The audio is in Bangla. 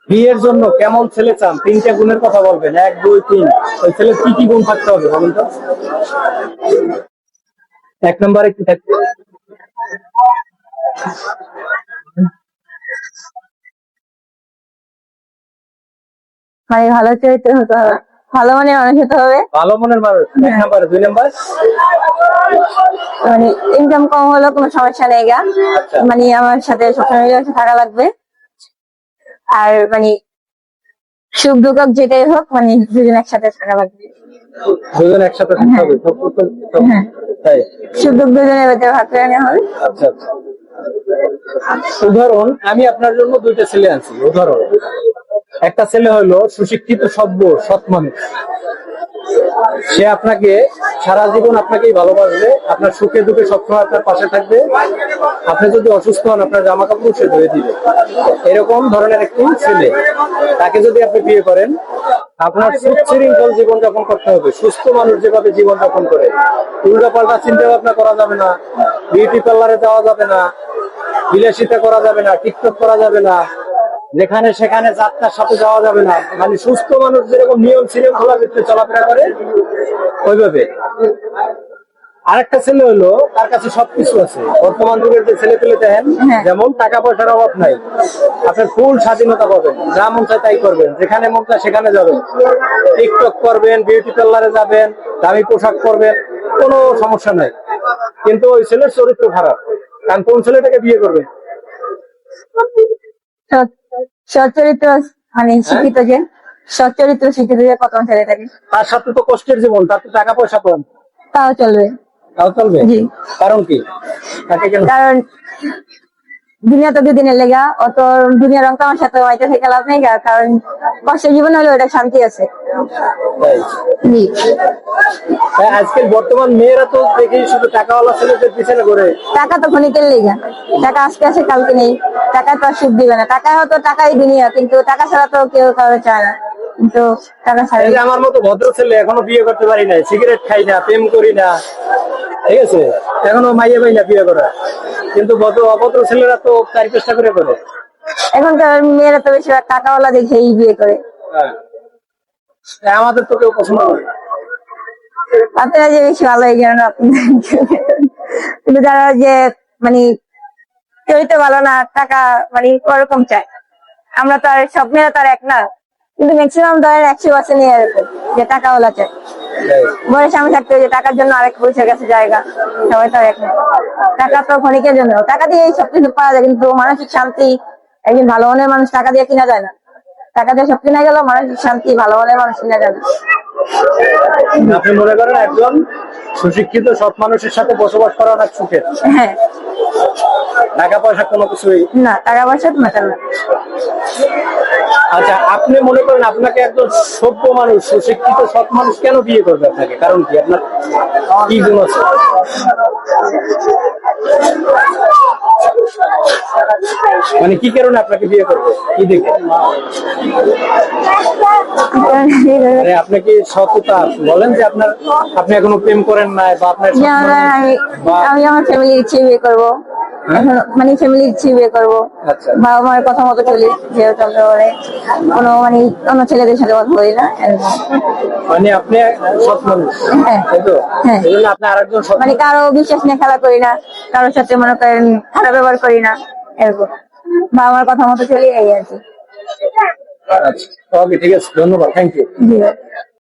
বিয়ের জন্য কেমন ছেলে চান? তিনটা গুণের কথা বলবেন, 1 2 3। ওই ছেলের কি কি গুণ থাকতে হবে বলুন তো? 1 নম্বরে কি থাকবে? মানে ভালো চরিত্র হতে হবে, ভালো মনের মানুষ হতে হবে। ভালো মনের মানুষ 1 নম্বরে। 2 নম্বর? মানে ইনকাম কম হলেও কোনো সমস্যা নেই গা, আচ্ছা। মানে আমার সাথে সবসময় মিলেমিশে থাকা লাগবে। আর মানে সুখ দুঃখ যেটাই হোক, মানে দুজন একসাথে থাকা লাগবে। দুজন একসাথে থাকতে হবে হ্যাঁ, তাই? সুখ দুঃখ দুজনের ভেতরে ভাগ করে নেওয়া হবে। আচ্ছা আচ্ছা। উদাহরণ, আমি আপনার জন্য 2টা ছেলে আনছি। উদাহরণ, একটা ছেলে হলো সুশিক্ষিত সভ্য সৎ মানুষ। সে আপনাকে সারা জীবন আপনাকেই ভালোবাসবে, আপনার সুখে দুঃখে সবসময় আপনার পাশে থাকবে। আপনি যদি অসুস্থ হন, আপনার জামা কাপড় সে ধুয়ে দিবে। এরকম ধরনের একটি ছেলে, তাকে যদি আপনি বিয়ে করেন, আপনার সুশৃঙ্খল জীবনযাপন করতে হবে। সুস্থ মানুষ যেভাবে জীবনযাপন করে, উল্টা পাল্টা চিন্তা ভাবনা করা যাবে না, বিউটি পার্লারে যাওয়া যাবে না, বিলাসিতা করা যাবে না, টিকটক করা যাবে না, যেখানে সেখানে যাত্রার সাথে যাওয়া যাবে না। মানে সুস্থ মানুষ যেরকম নিয়ম শৃঙ্খলার ভিত্তিতে চলাফেরা করে, ওইভাবে। আরেকটা ছেলে হলো, তার কাছে সবকিছু আছে। বর্তমান যুগের যে ছেলে পেলে দেখেন, যেমন টাকা পয়সার অভাব নাই, আপনার ফুল স্বাধীনতা পাবেন, যা মন চায় তাই করবেন, যেখানে মন চায় সেখানে যাবেন, টিকটক করবেন, বিউটি পার্লারে যাবেন, দামি পোশাক পরবেন, কোনো সমস্যা নাই। কিন্তু ওই ছেলের চরিত্র খারাপ, কারণ কোন ছেলেটাকে বিয়ে করবে? সচ্চরিত্র, মানে শিক্ষিত যে, সচ্চরিত্র শিক্ষিত যে কত ছেলে থাকে। তার সাথে তো কষ্টের জীবন, তার তো টাকা পয়সা কম, তাও চলবে। তাও চলবে? জি। কারণ কি? তাকে কেন? কারণ দুনিয়া তো দুদিনের লেগা, অত দুনিয়ার রং আমার সাথে হয়তো থেকে লাভ নেই গা, কারণ কষ্টের জীবন হলে ওটা শান্তি আছে। তাই? জি। তাই আজকের বর্তমান মেয়েরা তো দেখি শুধু টাকাওয়ালা ছেলেদের পিছনে ঘোরে। টাকা তো ক্ষণিকের লেগা, টাকা আজকে আসে কালকে নেই, টাকা তো আর সুখ দিবে না। টাকা হয়তো টাকাই দুনিয়া, কিন্তু টাকা ছাড়া তো কেউ কারো চায় না। কিন্তু টাকা ছাড়া, এই যে আমার মতো ভদ্র ছেলে এখনো বিয়ে করতে পারি না, সিগারেট খাই না, প্রেম করি না, ঠিক আছে, এখনো মাইয়া পাই না বিয়ে করা। কিন্তু অভদ্র ছেলেরা তো 4-5টা করে করে। এখনকার মেয়েরা তো বেশিরভাগ টাকাওয়ালা দেখেই বিয়ে করে। হ্যাঁ, আমাদের তো কেউ পছন্দ করে না। আপনারা যে বেশি ভালো এই জন্য কিন্তু যারা যে মানে চরিত্র ভালো না, টাকা মানে ওরকম চায়। আমরা তো আর সব মেয়েরা তো আর এক না, কিন্তু ম্যাক্সিমাম ধরেন 100% এরকম যে টাকাওয়ালা চায়। বয়স আমি থাকতে যে টাকার জন্য আরেক পুরুষের কাছে জায়গা, সবাই তো আর এক না। টাকা তো ক্ষণিকের জন্য, টাকা দিয়ে সবকিছু পাওয়া যায়, কিন্তু মানসিক শান্তি একজন ভালো মনের মানুষ টাকা দিয়ে কিনা যায় না। টাকা দিয়ে সব কিনা গেল, মানসিক শান্তি ভালো মনের মানুষ কিনা যাবে। আপনি মনে করেন একজন সুশিক্ষিত সৎ মানুষের সাথে বসবাস করা অনেক সুখের? হ্যাঁ। টাকা পয়সা কোনো কিছুই না, টাকা পয়সা তো ম্যাটার না। আচ্ছা, আপনি মনে করেন আপনাকে একজন সভ্য মানুষ, সুশিক্ষিত সৎ মানুষ কেন বিয়ে করবে আপনাকে? কারণ কি? আপনার কি গুণ আছে? মানে কি কারণে আপনাকে বিয়ে করবে? কি দেখে? আরে আপনি কি সততা বলেন যে আপনি এখনো প্রেম করেন নাই, বা আপনার আমি আমার ফ্যামিলির ইচ্ছে বিয়ে করবো, এখন মানে ফ্যামিলির ইচ্ছে বিয়ে করবো। আচ্ছা। বাবা মায়ের কথা মতো চলি, যেহেতু আমরা মানে কোনো মানে অন্য ছেলেদের সাথে কথা বলি না। মানে আপনি সৎ মানুষ, হ্যাঁ। তাই তো? হ্যাঁ। এই জন্য আপনি আরেকজন সৎ মানে কারো বিশ্বাস নিয়ে খেলা করি না, কারোর সাথে মনে করেন খারাপ ব্যবহার করি না, এরকম বাবা মার কথা মতো চলি, এই আর কি। আচ্ছা, ওকে, ঠিক আছে, ধন্যবাদ, থ্যাংক ইউ।